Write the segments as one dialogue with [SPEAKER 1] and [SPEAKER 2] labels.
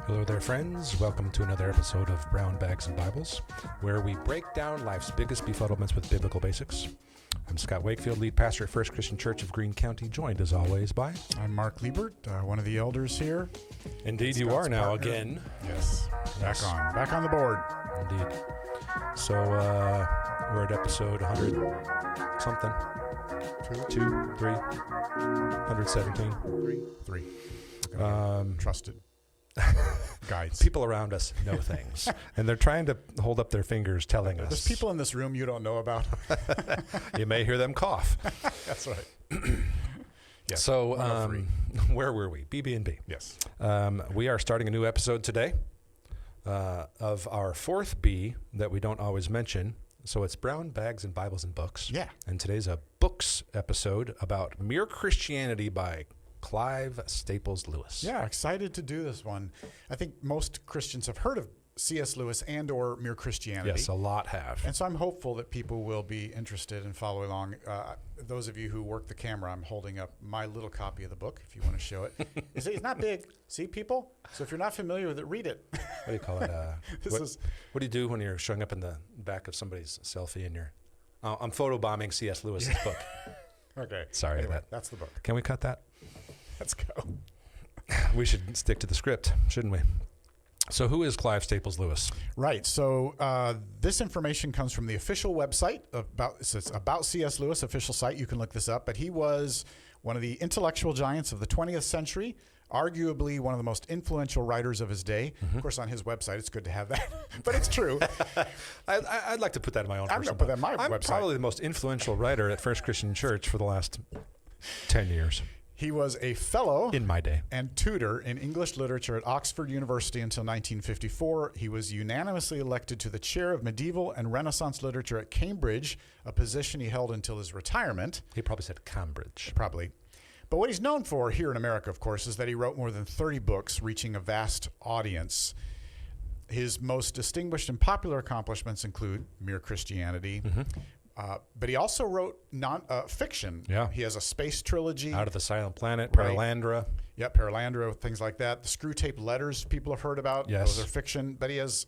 [SPEAKER 1] Hello there, friends. Welcome to another episode of Brown Bags and Bibles, where we break down life's biggest befuddlements with biblical basics. I'm Scott Wakefield, lead pastor at First Christian Church of Greene County, joined as always by...
[SPEAKER 2] I'm Mark Liebert, one of the elders here.
[SPEAKER 1] Indeed, you are now partner. Again.
[SPEAKER 2] Yes. Back on the board.
[SPEAKER 1] Indeed. So, we're at episode 100 something. 2, 3, 117.
[SPEAKER 2] 3. Trusted guides.
[SPEAKER 1] People around us know things, and they're trying to hold up their fingers telling us.
[SPEAKER 2] There's people in this room you don't know about.
[SPEAKER 1] You may hear them cough.
[SPEAKER 2] That's right.
[SPEAKER 1] Yes, so, where were we? BB&B.
[SPEAKER 2] Yes.
[SPEAKER 1] We are starting a new episode today of our fourth B that we don't always mention. So it's Brown Bags and Bibles and Books.
[SPEAKER 2] Yeah.
[SPEAKER 1] And today's a books episode about Mere Christianity by Clive Staples Lewis.
[SPEAKER 2] Yeah, excited to do this one. I think most Christians have heard of C.S. Lewis and or Mere Christianity.
[SPEAKER 1] Yes, a lot have.
[SPEAKER 2] And so I'm hopeful that people will be interested and follow along. Those of you who work the camera, I'm holding up my little copy of the book if you want to show it. You see, it's not big. See, people? So if you're not familiar with it, read it.
[SPEAKER 1] What do you call it? What do you do when you're showing up in the back of somebody's selfie and you're... I'm photobombing C.S. Lewis's book.
[SPEAKER 2] Okay.
[SPEAKER 1] Sorry.
[SPEAKER 2] Anyway, that's the book.
[SPEAKER 1] Can we cut that?
[SPEAKER 2] Let's go.
[SPEAKER 1] We should stick to the script, shouldn't we? So who is Clive Staples Lewis?
[SPEAKER 2] Right. So this information comes from the official website it's about C.S. Lewis official site. You can look this up. But he was one of the intellectual giants of the 20th century, arguably one of the most influential writers of his day. Mm-hmm. Of course, on his website, it's good to have that. But it's true.
[SPEAKER 1] I'd like to put that in my own
[SPEAKER 2] I'm
[SPEAKER 1] personal
[SPEAKER 2] going to put that in my
[SPEAKER 1] I'm
[SPEAKER 2] website.
[SPEAKER 1] Probably the most influential writer at First Christian Church for the last 10 years.
[SPEAKER 2] He was a fellow
[SPEAKER 1] in my day
[SPEAKER 2] and tutor in English literature at Oxford University until 1954. He was unanimously elected to the chair of medieval and Renaissance literature at Cambridge, a position he held until his retirement.
[SPEAKER 1] He probably said Cambridge.
[SPEAKER 2] Probably. But what he's known for here in America, of course, is that he wrote more than 30 books, reaching a vast audience. His most distinguished and popular accomplishments include Mere Christianity, but he also wrote fiction.
[SPEAKER 1] Yeah.
[SPEAKER 2] He has a space trilogy.
[SPEAKER 1] Out of the Silent Planet,
[SPEAKER 2] Right.
[SPEAKER 1] Perelandra.
[SPEAKER 2] Yep, Perelandra, things like that. The Screwtape Letters people have heard about.
[SPEAKER 1] Yes.
[SPEAKER 2] Those are fiction. But he has,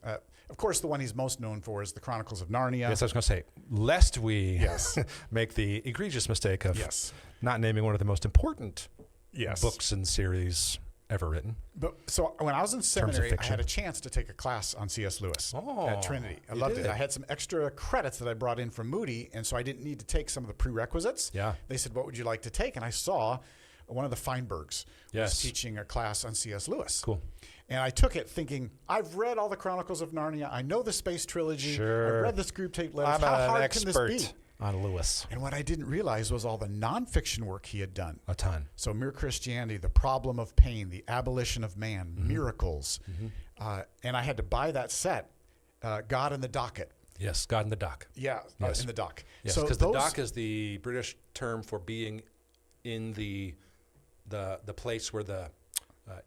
[SPEAKER 2] of course, the one he's most known for is The Chronicles of Narnia.
[SPEAKER 1] Yes, I was going to say, lest we
[SPEAKER 2] Yes.
[SPEAKER 1] make the egregious mistake of
[SPEAKER 2] Yes.
[SPEAKER 1] not naming one of the most important
[SPEAKER 2] Yes.
[SPEAKER 1] books and series ever written.
[SPEAKER 2] But so when I was in seminary, I
[SPEAKER 1] fiction.
[SPEAKER 2] had a chance to take a class on C.S. Lewis at Trinity. I
[SPEAKER 1] you
[SPEAKER 2] loved
[SPEAKER 1] did.
[SPEAKER 2] it. I had some extra credits that I brought in from Moody, and so I didn't need to take some of the prerequisites.
[SPEAKER 1] Yeah.
[SPEAKER 2] They said, "What would you like to take?" And I saw one of the Feinbergs was teaching a class on C.S. Lewis.
[SPEAKER 1] Cool.
[SPEAKER 2] And I took it thinking, I've read all the Chronicles of Narnia. I know the space trilogy.
[SPEAKER 1] Sure.
[SPEAKER 2] I've read the Screwtape Letters.
[SPEAKER 1] I'm
[SPEAKER 2] How
[SPEAKER 1] an
[SPEAKER 2] hard
[SPEAKER 1] expert
[SPEAKER 2] can this be?
[SPEAKER 1] on Lewis.
[SPEAKER 2] And what I didn't realize was all the nonfiction work he had done.
[SPEAKER 1] A ton.
[SPEAKER 2] So Mere Christianity, The Problem of Pain, The Abolition of Man, Miracles. And I had to buy that set, God in the Docket.
[SPEAKER 1] Yes, God in the Dock.
[SPEAKER 2] Yeah,
[SPEAKER 1] Yes.
[SPEAKER 2] in the dock.
[SPEAKER 1] Yes, because the dock is the British term for being in the place where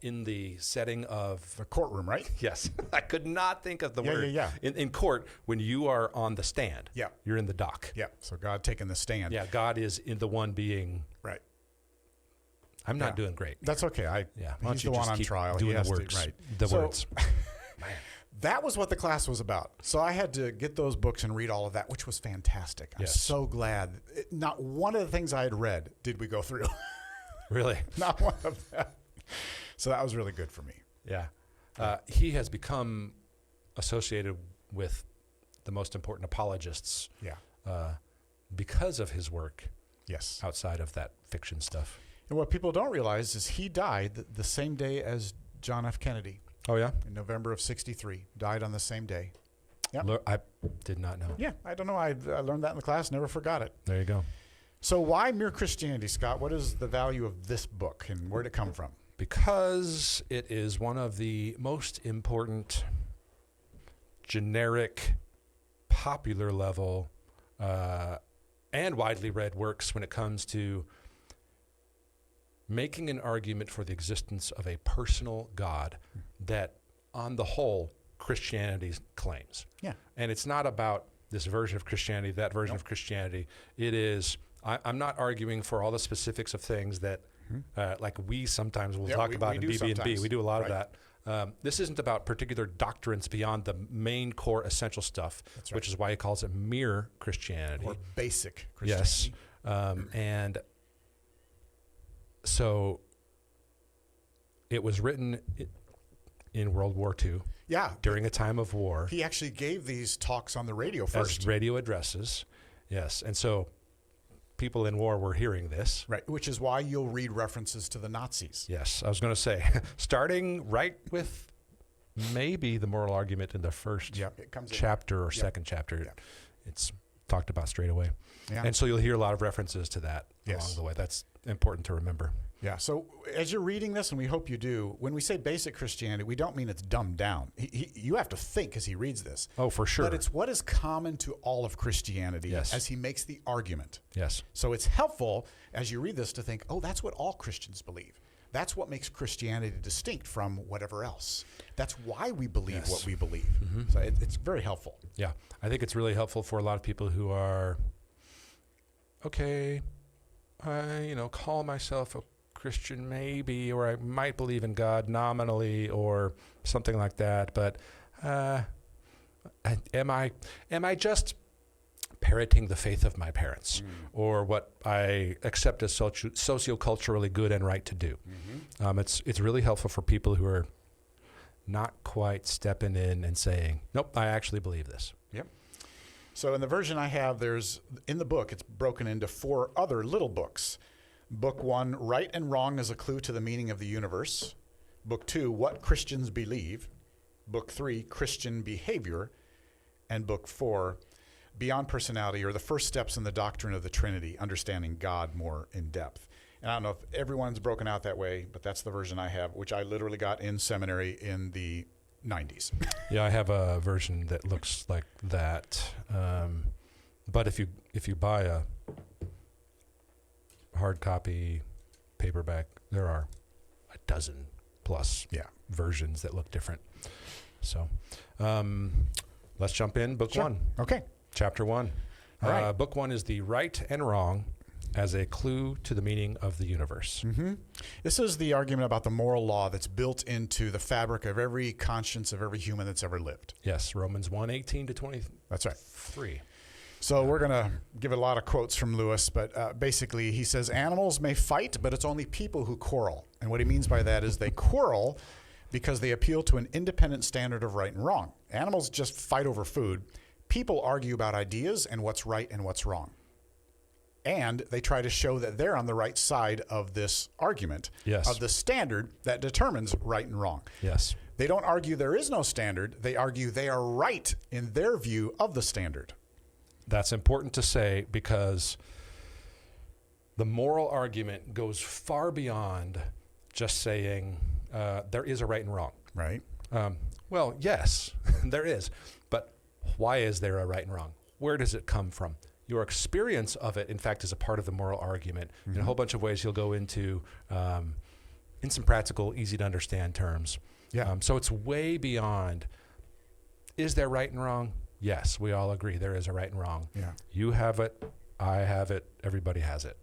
[SPEAKER 1] in the setting of...
[SPEAKER 2] The courtroom, right?
[SPEAKER 1] Yes. I could not think of the
[SPEAKER 2] Yeah,
[SPEAKER 1] word.
[SPEAKER 2] yeah.
[SPEAKER 1] In court, when you are on the stand,
[SPEAKER 2] Yeah.
[SPEAKER 1] you're in the dock.
[SPEAKER 2] Yeah, so God taking the stand.
[SPEAKER 1] Yeah, God is in the one being...
[SPEAKER 2] Right.
[SPEAKER 1] I'm not doing great.
[SPEAKER 2] That's okay.
[SPEAKER 1] Yeah. Why don't
[SPEAKER 2] He's
[SPEAKER 1] you
[SPEAKER 2] the one
[SPEAKER 1] just
[SPEAKER 2] on
[SPEAKER 1] keep
[SPEAKER 2] trial.
[SPEAKER 1] doing
[SPEAKER 2] He has
[SPEAKER 1] the
[SPEAKER 2] to-
[SPEAKER 1] words.
[SPEAKER 2] right.
[SPEAKER 1] The
[SPEAKER 2] So-
[SPEAKER 1] words. Man.
[SPEAKER 2] That was what the class was about. So I had to get those books and read all of that, which was fantastic. I'm
[SPEAKER 1] Yes.
[SPEAKER 2] so glad. Not one of the things I had read did we go through.
[SPEAKER 1] Really?
[SPEAKER 2] Not one of them. So that was really good for me.
[SPEAKER 1] Yeah. He has become associated with the most important apologists
[SPEAKER 2] Yeah.
[SPEAKER 1] because of his work
[SPEAKER 2] Yes.
[SPEAKER 1] outside of that fiction stuff.
[SPEAKER 2] And what people don't realize is he died the same day as John F. Kennedy
[SPEAKER 1] Oh, yeah?
[SPEAKER 2] in November of '63. Died on the same day. Yep.
[SPEAKER 1] I did not know.
[SPEAKER 2] Yeah, I don't know. I learned that in the class. Never forgot it.
[SPEAKER 1] There you go.
[SPEAKER 2] So why Mere Christianity, Scott? What is the value of this book and where did it come from?
[SPEAKER 1] Because it is one of the most important generic, popular level, and widely read works when it comes to making an argument for the existence of a personal God that, on the whole, Christianity claims.
[SPEAKER 2] Yeah.
[SPEAKER 1] And it's not about this version of Christianity, that version of Christianity. It is, I'm not arguing for all the specifics of things that, like we sometimes will talk about in
[SPEAKER 2] do
[SPEAKER 1] BB&B.
[SPEAKER 2] sometimes.
[SPEAKER 1] We do a lot of
[SPEAKER 2] Right.
[SPEAKER 1] that. This isn't about particular doctrines beyond the main core essential stuff,
[SPEAKER 2] That's right.
[SPEAKER 1] which is why he calls it mere Christianity.
[SPEAKER 2] Or basic
[SPEAKER 1] Yes.
[SPEAKER 2] Christianity.
[SPEAKER 1] And so it was written in World War II
[SPEAKER 2] Yeah.
[SPEAKER 1] during a time of war
[SPEAKER 2] He actually gave these talks on the radio
[SPEAKER 1] as
[SPEAKER 2] first.
[SPEAKER 1] radio addresses. Yes. And so people in war were hearing this.
[SPEAKER 2] Right. Which is why you'll read references to the Nazis.
[SPEAKER 1] Yes. I was going to say, starting right with maybe the moral argument in the first
[SPEAKER 2] Yep. It comes in.
[SPEAKER 1] chapter or second chapter.
[SPEAKER 2] Yep.
[SPEAKER 1] It's talked about straight away.
[SPEAKER 2] Yeah.
[SPEAKER 1] And so you'll hear a lot of references to that
[SPEAKER 2] Yes.
[SPEAKER 1] along the way. That's important to remember.
[SPEAKER 2] Yeah. So as you're reading this, and we hope you do, when we say basic Christianity, we don't mean it's dumbed down. You have to think as he reads this.
[SPEAKER 1] Oh, for sure.
[SPEAKER 2] But it's what is common to all of Christianity
[SPEAKER 1] Yes.
[SPEAKER 2] as he makes the argument.
[SPEAKER 1] Yes.
[SPEAKER 2] So it's helpful as you read this to think, oh, that's what all Christians believe. That's what makes Christianity distinct from whatever else. That's why we believe
[SPEAKER 1] Yes.
[SPEAKER 2] what we believe. So it's very helpful.
[SPEAKER 1] Yeah. I think it's really helpful for a lot of people who are, okay, I, call myself a Christian maybe, or I might believe in God nominally or something like that, but am I just parroting the faith of my parents or what I accept as socioculturally good and right to do? It's really helpful for people who are not quite stepping in and saying, nope, I actually believe this.
[SPEAKER 2] Yep. So in the version I have, in the book, it's broken into 4 other little books. Book 1, Right and Wrong as a Clue to the Meaning of the Universe. Book 2, What Christians Believe. Book 3, Christian Behavior. And Book 4, Beyond Personality, or the First Steps in the Doctrine of the Trinity, Understanding God More in Depth. And I don't know if everyone's broken out that way, but that's the version I have, which I literally got in seminary in the 90s.
[SPEAKER 1] Yeah, I have a version that looks like that. But if you buy a hard copy paperback, there are a dozen plus versions that look different. So let's jump in. Book 1.
[SPEAKER 2] Okay.
[SPEAKER 1] Chapter 1.
[SPEAKER 2] All right.
[SPEAKER 1] Book 1 is the right and wrong as a clue to the meaning of the universe.
[SPEAKER 2] This is the argument about the moral law that's built into the fabric of every conscience of every human that's ever lived.
[SPEAKER 1] Yes, Romans 1:18 to 23.
[SPEAKER 2] That's right.
[SPEAKER 1] Three.
[SPEAKER 2] So we're going to give a lot of quotes from Lewis, but basically he says animals may fight, but it's only people who quarrel. And what he means by that is they quarrel because they appeal to an independent standard of right and wrong. Animals just fight over food. People argue about ideas and what's right and what's wrong. And they try to show that they're on the right side of this argument,
[SPEAKER 1] Yes.
[SPEAKER 2] of the standard that determines right and wrong.
[SPEAKER 1] Yes.
[SPEAKER 2] They don't argue there is no standard. They argue they are right in their view of the standard.
[SPEAKER 1] That's important to say because the moral argument goes far beyond just saying there is a right and wrong.
[SPEAKER 2] Right?
[SPEAKER 1] Well, yes, there is. But why is there a right and wrong? Where does it come from? Your experience of it, in fact, is a part of the moral argument. In a whole bunch of ways you'll go into in some practical, easy to understand terms.
[SPEAKER 2] Yeah.
[SPEAKER 1] So it's way beyond, is there right and wrong? Yes, we all agree there is a right and wrong.
[SPEAKER 2] Yeah.
[SPEAKER 1] You have it, I have it, everybody has it.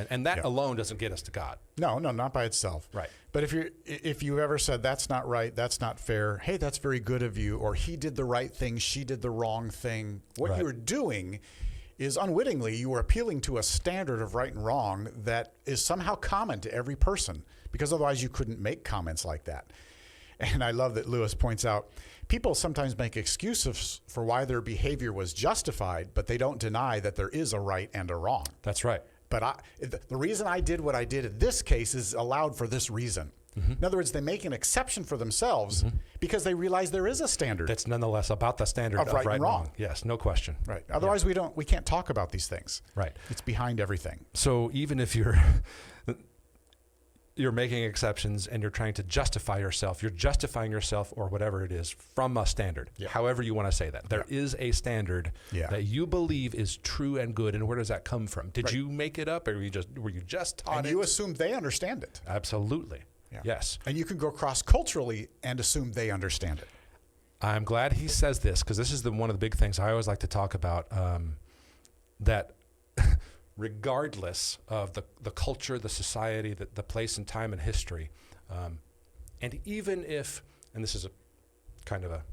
[SPEAKER 1] And that
[SPEAKER 2] Yeah.
[SPEAKER 1] alone doesn't get us to God.
[SPEAKER 2] No, not by itself.
[SPEAKER 1] Right.
[SPEAKER 2] But if you ever said that's not right, that's not fair, hey, that's very good of you, or he did the right thing, she did the wrong thing, what
[SPEAKER 1] Right.
[SPEAKER 2] you're doing is unwittingly you are appealing to a standard of right and wrong that is somehow common to every person, because otherwise you couldn't make comments like that. And I love that Lewis points out people sometimes make excuses for why their behavior was justified, but they don't deny that there is a right and a wrong.
[SPEAKER 1] That's right.
[SPEAKER 2] But the reason I did what I did in this case is allowed for this reason. In other words, they make an exception for themselves because they realize there is a standard.
[SPEAKER 1] That's nonetheless about the standard of right and wrong. Yes, no question.
[SPEAKER 2] Right. Otherwise, we can't talk about these things.
[SPEAKER 1] Right.
[SPEAKER 2] It's behind everything.
[SPEAKER 1] So even if you're making exceptions and you're trying to justify yourself, you're justifying yourself or whatever it is from a standard, however you want to say that. There is a standard that you believe is true and good. And where does that come from? Did you make it up or were you just taught
[SPEAKER 2] And
[SPEAKER 1] it?
[SPEAKER 2] you assume they understand it.
[SPEAKER 1] Absolutely.
[SPEAKER 2] Yeah.
[SPEAKER 1] Yes.
[SPEAKER 2] And you can go cross-culturally and assume they understand it.
[SPEAKER 1] I'm glad he says this because this is one of the big things I always like to talk about, that regardless of the culture, the society, the place and time and history, and even if and this is a kind of a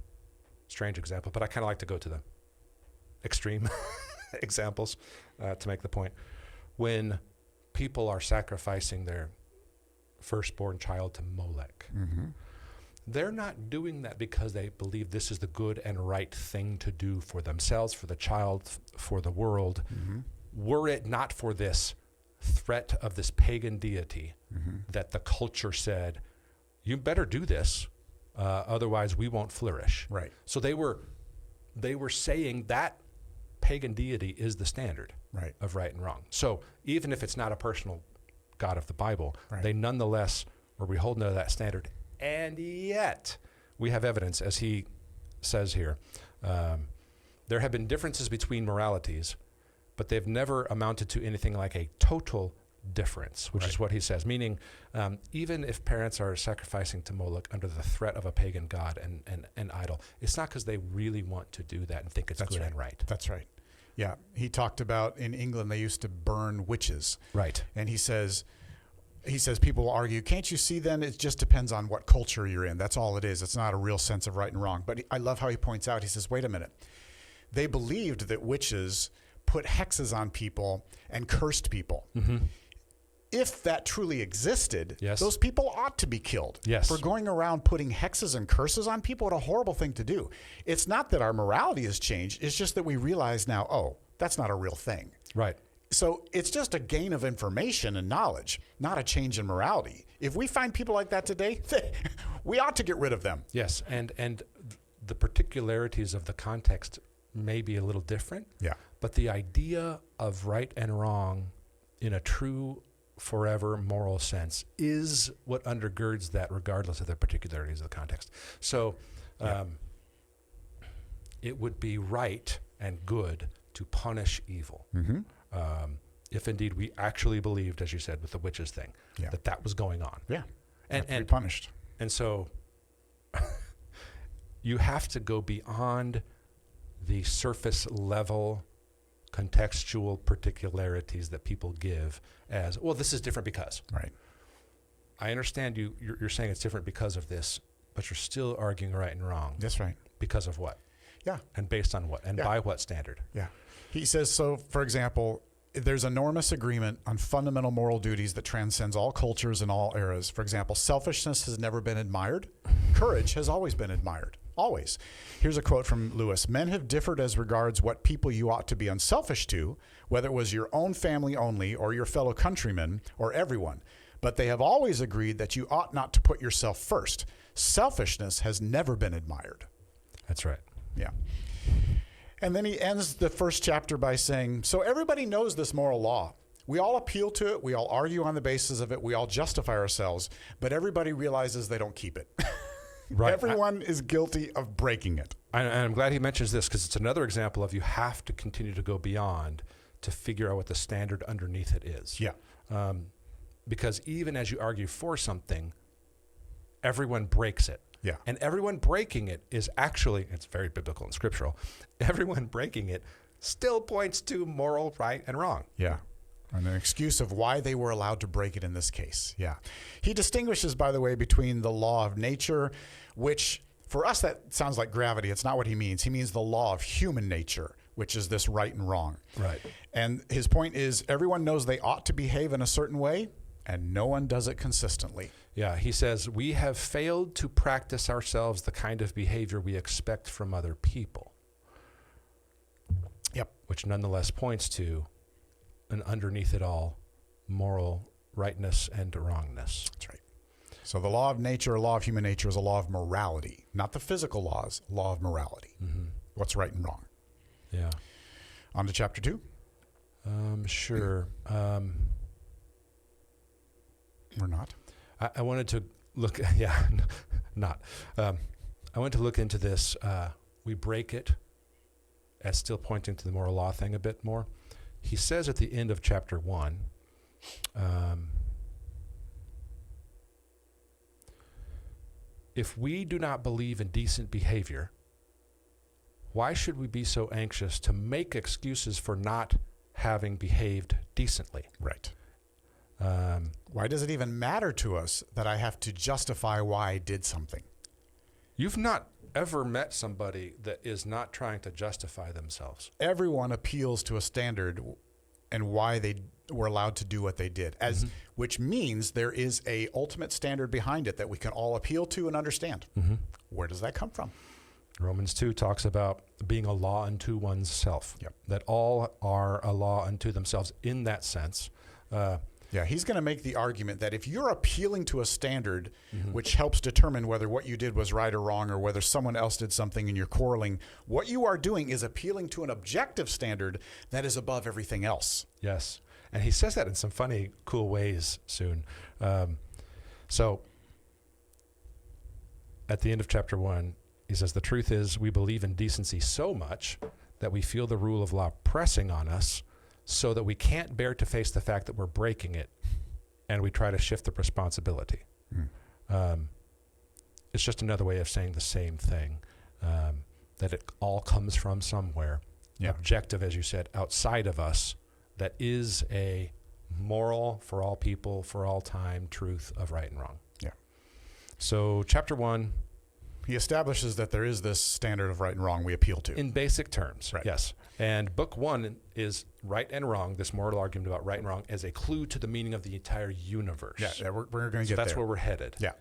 [SPEAKER 1] strange example, but I kind of like to go to the extreme examples to make the point. When people are sacrificing their firstborn child to Molech, they're not doing that because they believe this is the good and right thing to do for themselves, for the child, for the world. Were it not for this threat of this pagan deity that the culture said, you better do this, otherwise we won't flourish.
[SPEAKER 2] Right.
[SPEAKER 1] So they were saying that pagan deity is the standard of right and wrong. So even if it's not a personal God of the Bible, they nonetheless were beholden to that standard. And yet we have evidence, as he says here, there have been differences between moralities, but they've never amounted to anything like a total difference, which is what he says. Meaning, even if parents are sacrificing to Moloch under the threat of a pagan god and idol, it's not because they really want to do that and think it's good and right.
[SPEAKER 2] That's right. Yeah. He talked about in England, they used to burn witches.
[SPEAKER 1] Right.
[SPEAKER 2] And he says people will argue, can't you see then it just depends on what culture you're in. That's all it is. It's not a real sense of right and wrong. But I love how he points out, he says, wait a minute. They believed that witches put hexes on people and cursed people. If that truly existed, those people ought to be killed. For going around putting hexes and curses on people, what a horrible thing to do. It's not that our morality has changed. It's just that we realize now, oh, that's not a real thing.
[SPEAKER 1] Right.
[SPEAKER 2] So it's just a gain of information and knowledge, not a change in morality. If we find people like that today, we ought to get rid of them.
[SPEAKER 1] Yes, and the particularities of the context may be a little different.
[SPEAKER 2] Yeah.
[SPEAKER 1] But the idea of right and wrong in a true, forever moral sense is what undergirds that, regardless of the particularities of the context. So it would be right and good to punish evil. If indeed we actually believed, as you said, with the witches thing, that was going on.
[SPEAKER 2] Yeah.
[SPEAKER 1] And
[SPEAKER 2] punished.
[SPEAKER 1] And so you have to go beyond the surface level contextual particularities that people give as, well, this is different because.
[SPEAKER 2] Right.
[SPEAKER 1] I understand you're saying it's different because of this, but you're still arguing right and wrong.
[SPEAKER 2] That's right.
[SPEAKER 1] Because of what?
[SPEAKER 2] Yeah.
[SPEAKER 1] And based on what? And by what standard?
[SPEAKER 2] Yeah. He says, so, for example, there's enormous agreement on fundamental moral duties that transcends all cultures and all eras. For example, selfishness has never been admired. Courage has always been admired. Always. Here's a quote from Lewis. Men have differed as regards what people you ought to be unselfish to, whether it was your own family only or your fellow countrymen or everyone. But they have always agreed that you ought not to put yourself first. Selfishness has never been admired.
[SPEAKER 1] That's right.
[SPEAKER 2] Yeah. And then he ends the first chapter by saying, so everybody knows this moral law. We all appeal to it. We all argue on the basis of it. We all justify ourselves. But everybody realizes they don't keep it.
[SPEAKER 1] Right.
[SPEAKER 2] Everyone is guilty of breaking it.
[SPEAKER 1] And I'm glad he mentions this because it's another example of you have to continue to go beyond to figure out what the standard underneath it is.
[SPEAKER 2] Yeah.
[SPEAKER 1] Because even as you argue for something, everyone breaks it.
[SPEAKER 2] Yeah.
[SPEAKER 1] And everyone breaking it is actually, it's very biblical and scriptural, everyone breaking it still points to moral right and wrong.
[SPEAKER 2] Yeah. And an excuse of why they were allowed to break it in this case. Yeah. He distinguishes, by the way, between the law of nature, which for us that sounds like gravity. It's not what he means. He means the law of human nature, which is this right and wrong.
[SPEAKER 1] Right.
[SPEAKER 2] And his point is everyone knows they ought to behave in a certain way, and no one does it consistently.
[SPEAKER 1] Yeah, he says, we have failed to practice ourselves the kind of behavior we expect from other people.
[SPEAKER 2] Yep.
[SPEAKER 1] Which nonetheless points to an underneath it all moral rightness and wrongness.
[SPEAKER 2] That's right. So the law of nature, law of human nature, is a law of morality, not the physical laws, law of morality. What's right and wrong.
[SPEAKER 1] Yeah.
[SPEAKER 2] On to chapter 2.
[SPEAKER 1] Sure.
[SPEAKER 2] Or not.
[SPEAKER 1] I wanted to look, not. I wanted to look into this. We break it as still pointing to the moral law thing a bit more. He says at the end of chapter 1, if we do not believe in decent behavior, why should we be so anxious to make excuses for not having behaved decently?
[SPEAKER 2] Right. Why does it even matter to us that I have to justify why I did something?
[SPEAKER 1] You've not ever met somebody that is not trying to justify themselves.
[SPEAKER 2] Everyone appeals to a standard and why they were allowed to do what they did, which means there is a ultimate standard behind it that we can all appeal to and understand. Where does that come from?
[SPEAKER 1] Romans 2 talks about being a law unto one's self,
[SPEAKER 2] Yep.
[SPEAKER 1] that all are a law unto themselves in that sense.
[SPEAKER 2] Yeah, he's going to make the argument that if you're appealing to a standard which helps determine whether what you did was right or wrong or whether someone else did something and you're quarreling, what you are doing is appealing to an objective standard that is above everything else.
[SPEAKER 1] Yes. And he says that in some funny, cool ways soon. So at the end of chapter 1, he says, the truth is we believe in decency so much that we feel the rule of law pressing on us so that we can't bear to face the fact that we're breaking it, and we try to shift the responsibility. It's just another way of saying the same thing, that it all comes from somewhere, objective, as you said, outside of us, that is a moral for all people, for all time, truth of right and wrong.
[SPEAKER 2] Yeah.
[SPEAKER 1] So chapter 1,
[SPEAKER 2] he establishes that there is this standard of right and wrong we appeal to.
[SPEAKER 1] in basic terms,
[SPEAKER 2] Right.
[SPEAKER 1] yes. And book 1 is right and wrong, this moral argument about right and wrong, as a clue to the meaning of the entire universe.
[SPEAKER 2] Yeah, we're going to get
[SPEAKER 1] So that's
[SPEAKER 2] there.
[SPEAKER 1] where we're headed.
[SPEAKER 2] Yeah.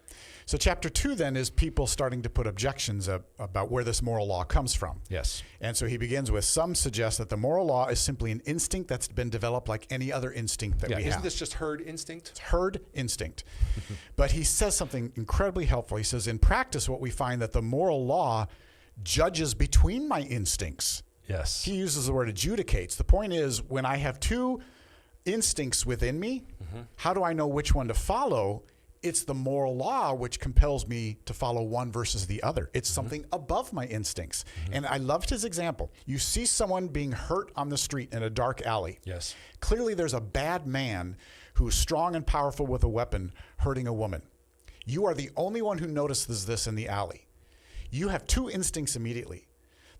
[SPEAKER 2] So chapter 2 then is people starting to put objections about where this moral law comes from.
[SPEAKER 1] Yes.
[SPEAKER 2] And so he begins with, some suggest that the moral law is simply an instinct that's been developed like any other instinct that we
[SPEAKER 1] Isn't
[SPEAKER 2] have.
[SPEAKER 1] this just herd instinct?
[SPEAKER 2] It's herd instinct. But he says something incredibly helpful. He says, in practice, what we find that the moral law judges between my instincts.
[SPEAKER 1] Yes.
[SPEAKER 2] He uses the word adjudicates. The point is, when I have two instincts within me, how do I know which one to follow? It's the moral law which compels me to follow one versus the other. It's something above my instincts. And I loved his example. You see someone being hurt on the street in a dark alley.
[SPEAKER 1] Yes.
[SPEAKER 2] Clearly there's a bad man who's strong and powerful with a weapon hurting a woman. You are the only one who notices this in the alley. You have two instincts immediately.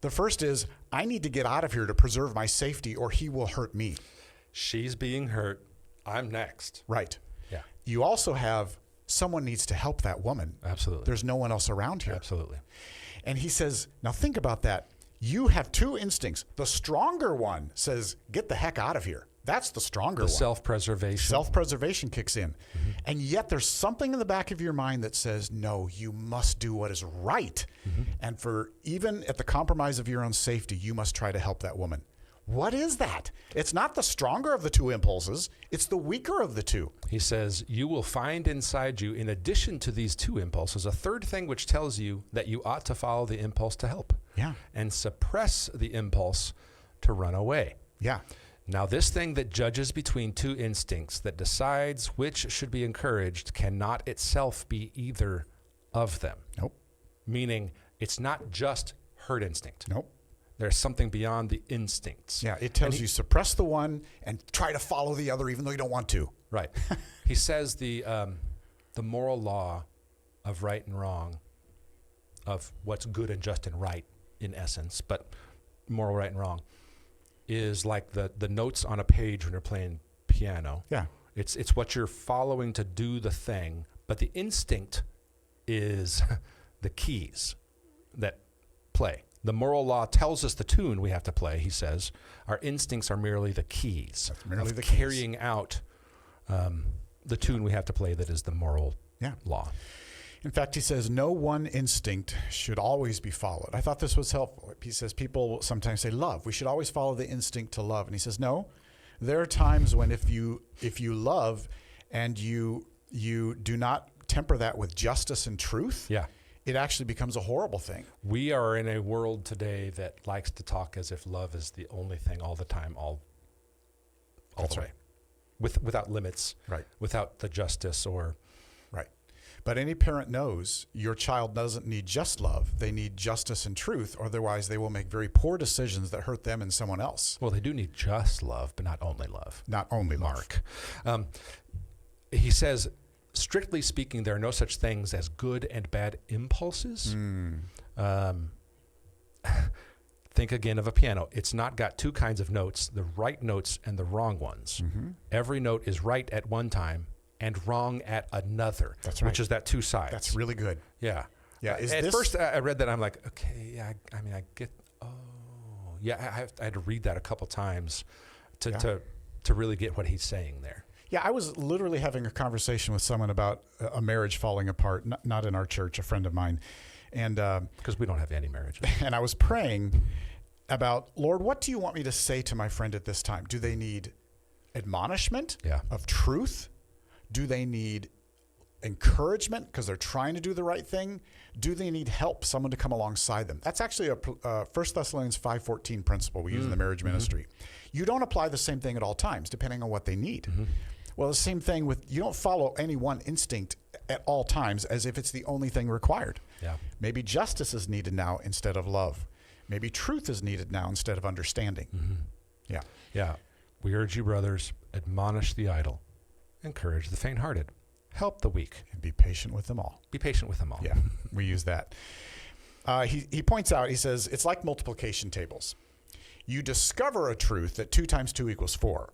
[SPEAKER 2] The first is, I need to get out of here to preserve my safety or he will hurt me.
[SPEAKER 1] She's being hurt. I'm next.
[SPEAKER 2] Right.
[SPEAKER 1] Yeah.
[SPEAKER 2] You also have, someone needs to help that woman.
[SPEAKER 1] Absolutely.
[SPEAKER 2] There's no one else around here.
[SPEAKER 1] Absolutely.
[SPEAKER 2] And he says, now think about that. You have two instincts. The stronger one says, get the heck out of here. That's the stronger one.
[SPEAKER 1] Self-preservation.
[SPEAKER 2] Self-preservation kicks in. And yet there's something in the back of your mind that says, no, you must do what is right. And for even at the compromise of your own safety, you must try to help that woman. What is that? It's not the stronger of the two impulses. It's the weaker of the two.
[SPEAKER 1] He says, you will find inside you, in addition to these two impulses, a third thing which tells you that you ought to follow the impulse to help.
[SPEAKER 2] Yeah.
[SPEAKER 1] And suppress the impulse to run away.
[SPEAKER 2] Yeah.
[SPEAKER 1] Now, this thing that judges between two instincts, that decides which should be encouraged, cannot itself be either of them.
[SPEAKER 2] Nope.
[SPEAKER 1] Meaning, it's not just herd instinct.
[SPEAKER 2] Nope.
[SPEAKER 1] There's something beyond the instincts.
[SPEAKER 2] Yeah, it tells you suppress the one and try to follow the other even though you don't want to.
[SPEAKER 1] Right. He says the moral law of right and wrong, of what's good and just and right in essence, but moral right and wrong, is like the notes on a page when you're playing piano.
[SPEAKER 2] Yeah.
[SPEAKER 1] It's what you're following to do the thing, but the instinct is the keys that play. The moral law tells us the tune we have to play, he says. Our instincts are merely the keys
[SPEAKER 2] merely
[SPEAKER 1] of
[SPEAKER 2] the keys.
[SPEAKER 1] carrying out the tune we have to play that is the moral law.
[SPEAKER 2] In fact, he says no one instinct should always be followed. I thought this was helpful. He says people sometimes say love. We should always follow the instinct to love. And he says, no, there are times when if you love and you do not temper that with justice and truth, it actually becomes a horrible thing.
[SPEAKER 1] We are in a world today that likes to talk as if love is the only thing all the time, all
[SPEAKER 2] That's
[SPEAKER 1] the way.
[SPEAKER 2] right.
[SPEAKER 1] Without limits,
[SPEAKER 2] Right.
[SPEAKER 1] without the justice or...
[SPEAKER 2] Right. But any parent knows your child doesn't need just love. They need justice and truth. Otherwise, they will make very poor decisions that hurt them and someone else.
[SPEAKER 1] Well, they do need just love, but not only love.
[SPEAKER 2] Not only love.
[SPEAKER 1] Mark. He says, strictly speaking, there are no such things as good and bad impulses. Think again of a piano. It's not got two kinds of notes, the right notes and the wrong ones. Every note is right at one time and wrong at another.
[SPEAKER 2] That's right.
[SPEAKER 1] Which is that two sides.
[SPEAKER 2] That's really good.
[SPEAKER 1] Yeah.
[SPEAKER 2] Yeah.
[SPEAKER 1] At first, I read that. I'm like, okay, yeah. I mean, I get. Oh, yeah. I had to read that a couple times to really get what he's saying there.
[SPEAKER 2] Yeah, I was literally having a conversation with someone about a marriage falling apart, not in our church, a friend of mine. And
[SPEAKER 1] because we don't have any marriages.
[SPEAKER 2] And I was praying about, Lord, what do you want me to say to my friend at this time? Do they need admonishment of truth? Do they need encouragement because they're trying to do the right thing? Do they need help, someone to come alongside them? That's actually a 1 Thessalonians 5:14 principle we use in the marriage ministry. You don't apply the same thing at all times, depending on what they need. Well, the same thing with, you don't follow any one instinct at all times as if it's the only thing required.
[SPEAKER 1] Yeah.
[SPEAKER 2] Maybe justice is needed now instead of love. Maybe truth is needed now instead of understanding. Yeah.
[SPEAKER 1] Yeah. We urge you, brothers, admonish the idle, encourage the faint-hearted, help the weak.
[SPEAKER 2] And be patient with them all.
[SPEAKER 1] Be patient with them all.
[SPEAKER 2] Yeah, we use that. He points out, he says, it's like multiplication tables. You discover a truth that 2 times 2 equals 4.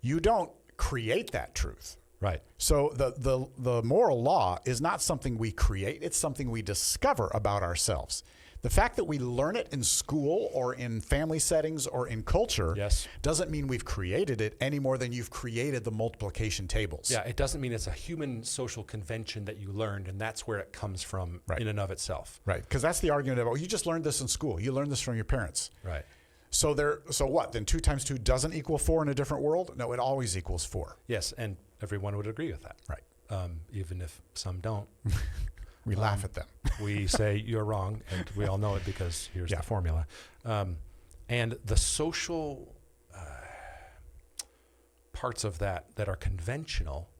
[SPEAKER 2] You don't create that truth.
[SPEAKER 1] Right.
[SPEAKER 2] So the moral law is not something we create. It's something we discover about ourselves. The fact that we learn it in school or in family settings or in culture doesn't mean we've created it any more than you've created the multiplication tables.
[SPEAKER 1] Yeah, it doesn't mean it's a human social convention that you learned and that's where it comes from in and of itself.
[SPEAKER 2] Right, because that's the argument about, well, you just learned this in school. You learned this from your parents.
[SPEAKER 1] Right.
[SPEAKER 2] So what? Then 2 times 2 doesn't equal 4 in a different world? No, it always equals 4.
[SPEAKER 1] Yes, and everyone would agree with that.
[SPEAKER 2] Right.
[SPEAKER 1] Even if some don't.
[SPEAKER 2] We laugh at them.
[SPEAKER 1] We say you're wrong, and we all know it because here's the formula. And the social parts of that are conventional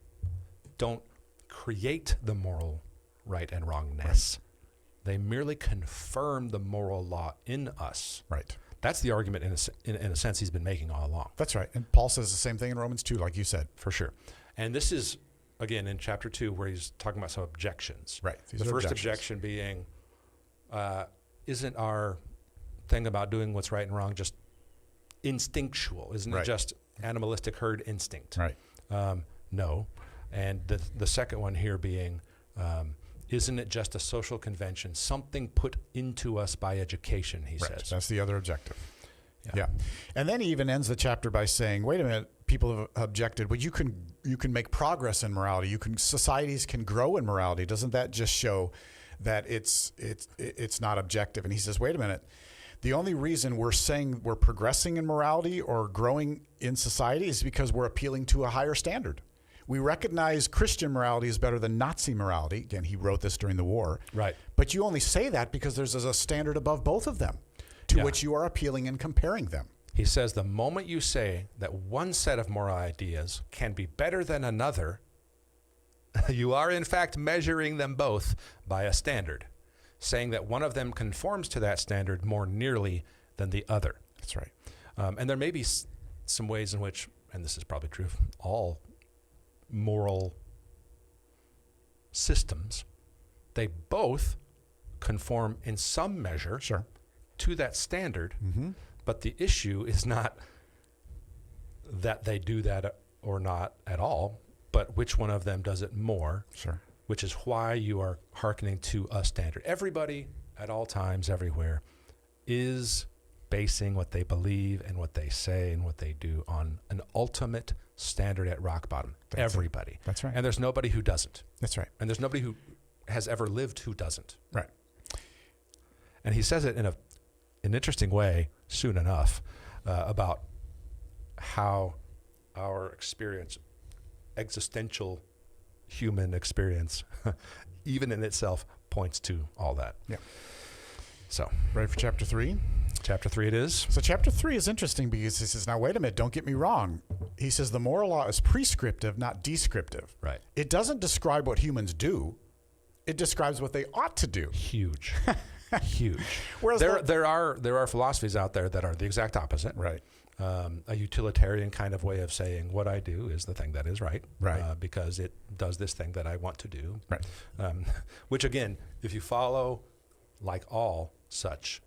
[SPEAKER 1] don't create the moral right and wrongness. Right. They merely confirm the moral law in us.
[SPEAKER 2] Right.
[SPEAKER 1] That's the argument in a sense he's been making all along.
[SPEAKER 2] That's right. And Paul says the same thing in Romans 2, like you said.
[SPEAKER 1] For sure. And this is, again, in chapter 2, where he's talking about some objections.
[SPEAKER 2] Right.
[SPEAKER 1] The first objection being, isn't our thing about doing what's right and wrong just instinctual? Isn't it just animalistic herd instinct?
[SPEAKER 2] Right.
[SPEAKER 1] No. And the second one here being, isn't it just a social convention, something put into us by education, he says.
[SPEAKER 2] That's the other objective. Yeah. And then he even ends the chapter by saying, wait a minute, people have objected, well, you can make progress in morality. Societies can grow in morality. Doesn't that just show that it's not objective? And he says, wait a minute, the only reason we're saying we're progressing in morality or growing in society is because we're appealing to a higher standard. We recognize Christian morality is better than Nazi morality. Again, he wrote this during the war.
[SPEAKER 1] Right.
[SPEAKER 2] But you only say that because there's a standard above both of them to which you are appealing and comparing them.
[SPEAKER 1] He says the moment you say that one set of moral ideas can be better than another, you are in fact measuring them both by a standard, saying that one of them conforms to that standard more nearly than the other.
[SPEAKER 2] That's right.
[SPEAKER 1] And there may be some ways in which, and this is probably true of all moral systems, they both conform in some measure to that standard. But the issue is not that they do that or not at all, but which one of them does it more, which is why you are hearkening to a standard. Everybody at all times, everywhere, is basing what they believe and what they say and what they do on an ultimate standard at rock bottom. Everybody.
[SPEAKER 2] That's right.
[SPEAKER 1] And there's nobody who doesn't.
[SPEAKER 2] That's right.
[SPEAKER 1] And there's nobody who has ever lived who doesn't.
[SPEAKER 2] Right.
[SPEAKER 1] And he says it in an interesting way soon enough about how our experience, existential human experience, even in itself, points to all that.
[SPEAKER 2] Yeah.
[SPEAKER 1] So,
[SPEAKER 2] ready for chapter 3?
[SPEAKER 1] Chapter 3 it is.
[SPEAKER 2] So chapter 3 is interesting because he says, now wait a minute, don't get me wrong. He says the moral law is prescriptive, not descriptive.
[SPEAKER 1] Right.
[SPEAKER 2] It doesn't describe what humans do. It describes what they ought to do.
[SPEAKER 1] Huge. Huge.
[SPEAKER 2] Whereas
[SPEAKER 1] there are philosophies out there that are the exact opposite.
[SPEAKER 2] Right.
[SPEAKER 1] A utilitarian kind of way of saying what I do is the thing that is right.
[SPEAKER 2] Right.
[SPEAKER 1] Because it does this thing that I want to do.
[SPEAKER 2] Right.
[SPEAKER 1] Which again, if you follow like all such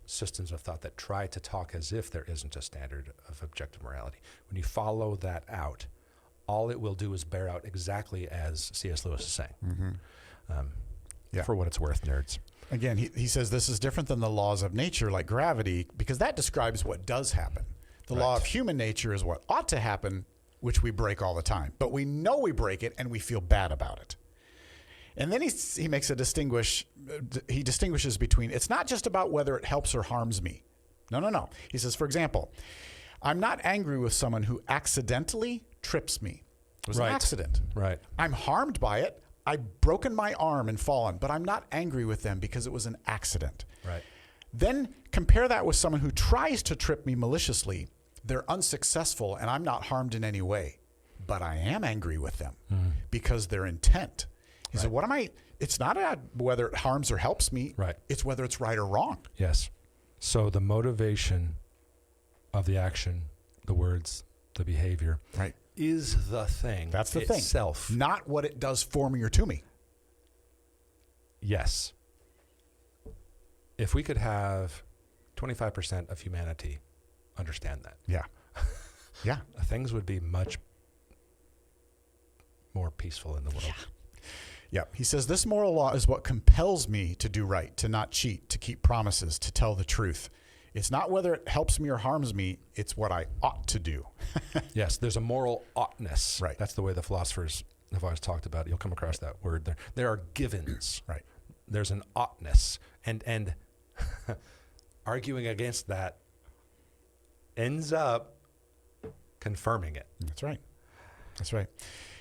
[SPEAKER 1] systems of thought that try to talk as if there isn't a standard of objective morality, when you follow that out, all it will do is bear out exactly as C.S. Lewis is saying.
[SPEAKER 2] Yeah.
[SPEAKER 1] for what it's worth, nerds.
[SPEAKER 2] Again, he says this is different than the laws of nature like gravity because that describes what does happen. The law of human nature is what ought to happen, which we break all the time. But we know we break it and we feel bad about it. And then he makes he distinguishes between, it's not just about whether it helps or harms me. No. He says, for example, I'm not angry with someone who accidentally trips me. It was an accident.
[SPEAKER 1] Right.
[SPEAKER 2] I'm harmed by it. I've broken my arm and fallen, but I'm not angry with them because it was an accident.
[SPEAKER 1] Right.
[SPEAKER 2] Then compare that with someone who tries to trip me maliciously. They're unsuccessful and I'm not harmed in any way, but I am angry with them because their intent. He said, it's not about whether it harms or helps me.
[SPEAKER 1] Right.
[SPEAKER 2] It's whether it's right or wrong.
[SPEAKER 1] Yes. So the motivation of the action, the words, the behavior,
[SPEAKER 2] Right.
[SPEAKER 1] is the thing.
[SPEAKER 2] That's the
[SPEAKER 1] itself.
[SPEAKER 2] thing. Not what it does for me or to me.
[SPEAKER 1] Yes. If we could have 25% of humanity understand that,
[SPEAKER 2] Yeah. Yeah.
[SPEAKER 1] things would be much more peaceful in the world.
[SPEAKER 2] Yeah. He says this moral law is what compels me to do right, to not cheat, to keep promises, to tell the truth. It's not whether it helps me or harms me. It's what I ought to do.
[SPEAKER 1] Yes, there's a moral oughtness.
[SPEAKER 2] Right.
[SPEAKER 1] That's the way the philosophers have always talked about it. You'll come across that word there. There are givens.
[SPEAKER 2] Right.
[SPEAKER 1] There's an oughtness. And arguing against that ends up confirming it.
[SPEAKER 2] That's right. That's right.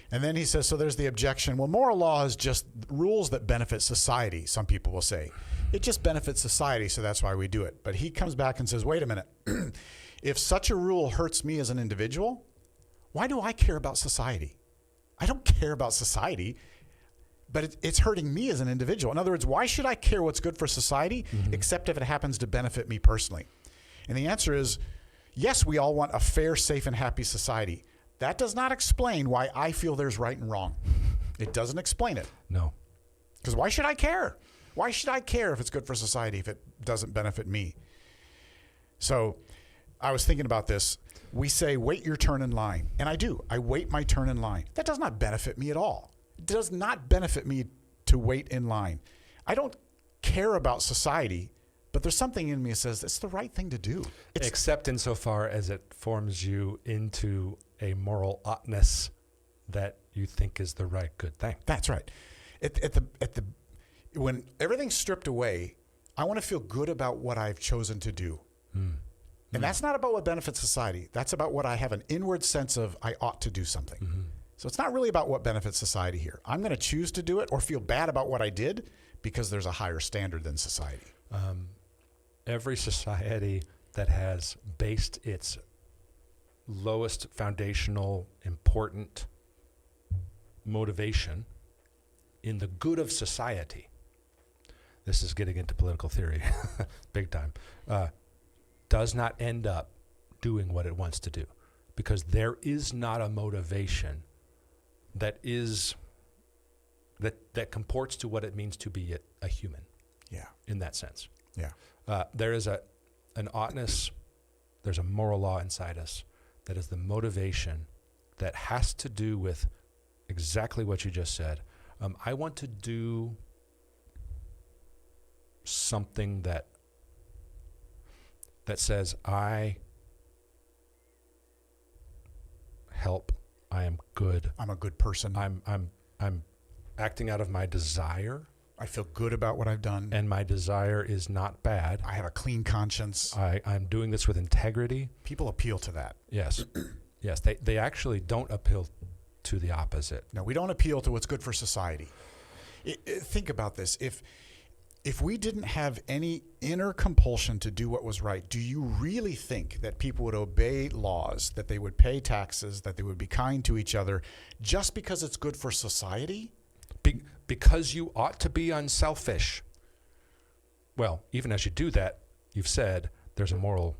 [SPEAKER 2] And then he says, so there's the objection. Well, moral law is just rules that benefit society, some people will say. It just benefits society, so that's why we do it. But he comes back and says, wait a minute. If such a rule hurts me as an individual, why do I care about society? I don't care about society, but it's hurting me as an individual. In other words, why should I care what's good for society, except if it happens to benefit me personally? And the answer is, yes, we all want a fair, safe, and happy society. That does not explain why I feel there's right and wrong. It doesn't explain it.
[SPEAKER 1] No.
[SPEAKER 2] Because why should I care? Why should I care if it's good for society if it doesn't benefit me? So I was thinking about this. We say, wait your turn in line. And I do. I wait my turn in line. That does not benefit me at all. It does not benefit me to wait in line. I don't care about society, but there's something in me that says it's the right thing to do.
[SPEAKER 1] Except insofar as it forms you into a moral oughtness that you think is the right good thing.
[SPEAKER 2] That's right. When everything's stripped away, I want to feel good about what I've chosen to do. And that's not about what benefits society. That's about what I have an inward sense of I ought to do something. So it's not really about what benefits society here. I'm going to choose to do it or feel bad about what I did because there's a higher standard than society.
[SPEAKER 1] Every society that has based its lowest foundational important motivation in the good of society, this is getting into political theory big time, does not end up doing what it wants to do, because there is not a motivation that comports to what it means to be a human.
[SPEAKER 2] Yeah.
[SPEAKER 1] In that sense.
[SPEAKER 2] Yeah.
[SPEAKER 1] There is an oughtness, there's a moral law inside us that is the motivation that has to do with exactly what you just said. I want to do something that says I help, I am good.
[SPEAKER 2] I'm a good person.
[SPEAKER 1] I'm acting out of my desire.
[SPEAKER 2] I feel good about what I've done.
[SPEAKER 1] And my desire is not bad.
[SPEAKER 2] I have a clean conscience.
[SPEAKER 1] I'm doing this with integrity.
[SPEAKER 2] People appeal to that.
[SPEAKER 1] Yes. Yes, they actually don't appeal to the opposite.
[SPEAKER 2] No, we don't appeal to what's good for society. Think about this. If we didn't have any inner compulsion to do what was right, do you really think that people would obey laws, that they would pay taxes, that they would be kind to each other just because it's good for society?
[SPEAKER 1] Because you ought to be unselfish. Well, even as you do that, you've said there's a moral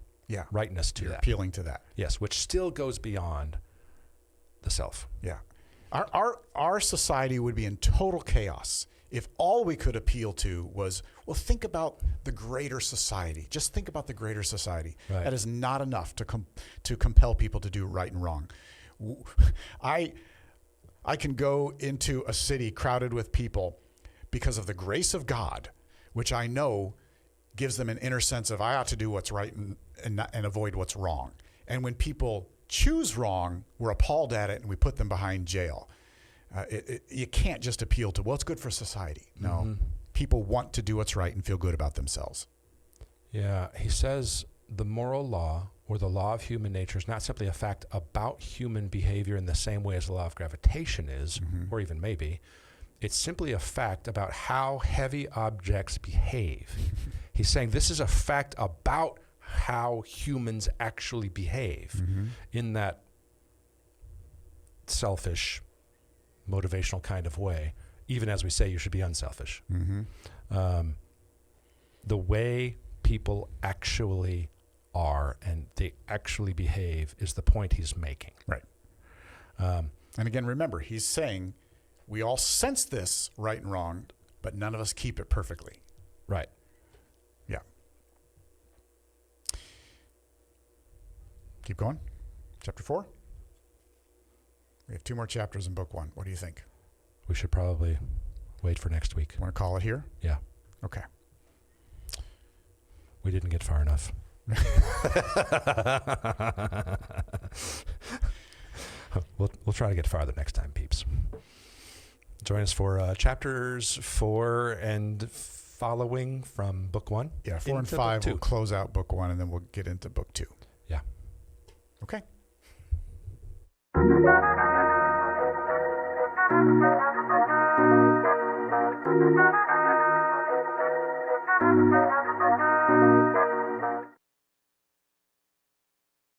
[SPEAKER 1] rightness to
[SPEAKER 2] You're
[SPEAKER 1] that.
[SPEAKER 2] appealing to that.
[SPEAKER 1] Yes, which still goes beyond the self.
[SPEAKER 2] Yeah. Our society would be in total chaos if all we could appeal to was, well, think about the greater society. Just think about the greater society.
[SPEAKER 1] Right.
[SPEAKER 2] That is not enough to compel people to do right and wrong. I can go into a city crowded with people, because of the grace of God, which I know gives them an inner sense of I ought to do what's right and avoid what's wrong. And when people choose wrong, we're appalled at it and we put them behind jail. You can't just appeal to, well, it's good for society. No, people want to do what's right and feel good about themselves.
[SPEAKER 1] Yeah, he says the moral law or the law of human nature is not simply a fact about human behavior in the same way as the law of gravitation is, or even maybe. It's simply a fact about how heavy objects behave. He's saying this is a fact about how humans actually behave in that selfish, motivational kind of way, even as we say you should be unselfish. The way people actually are and they actually behave is the point he's making.
[SPEAKER 2] Right. And again, remember, he's saying we all sense this right and wrong, but none of us keep it perfectly.
[SPEAKER 1] Right.
[SPEAKER 2] Yeah. Keep going. Chapter 4. We have 2 more chapters in book 1. What do you think?
[SPEAKER 1] We should probably wait for next week.
[SPEAKER 2] Want to call it here?
[SPEAKER 1] Yeah.
[SPEAKER 2] Okay.
[SPEAKER 1] We didn't get far enough. We'll try to get farther next time, peeps. Join us for chapters 4 and following from book 1.
[SPEAKER 2] Yeah, 4 and 5 will close out book 1, and then we'll get into book 2.
[SPEAKER 1] Yeah.
[SPEAKER 2] Okay.